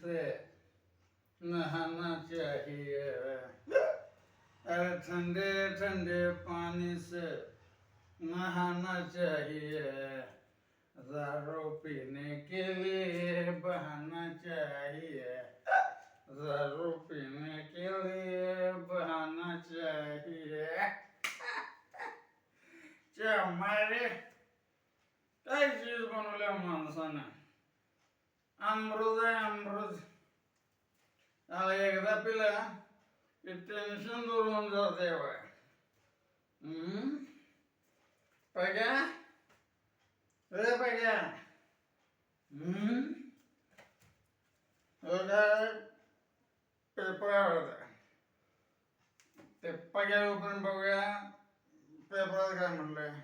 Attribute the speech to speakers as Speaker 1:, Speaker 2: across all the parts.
Speaker 1: से नहाना चाहिए। अरे ठंडे ठंडे पानी से नहाना चाहिए, दारू पीने के लिए बहाना चाहिए, दारू पीने के लिए बहाना चाहिए। क्या मारे काय चीज बनवल्या माणसानं, अमृत आहे अमृत. त्याला एकदा पिलं की टेन्शन दूर होऊन जाते बाय. पग्या रे पग्या, पेपर होता ते पग्या उघडून बघूया पेपरात काय म्हणलंय.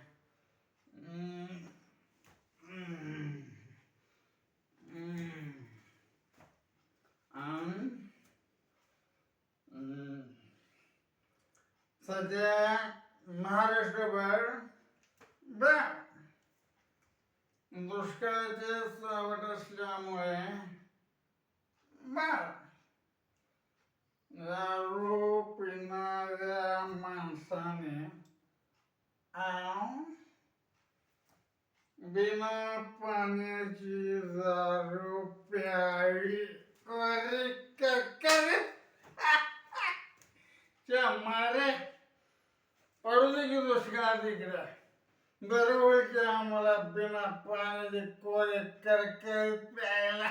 Speaker 1: सध्या महाराष्ट्रभर दुष्काळाचे सावट असल्यामुळे दारू पिणाऱ्या माणसाने बिना पाण्याची दारू प्यावी. मारे पडू दे की दुष्काळ तिकडे, बरोबर की आम्हाला बिना पाण्याचे कोरे करके प्यायला.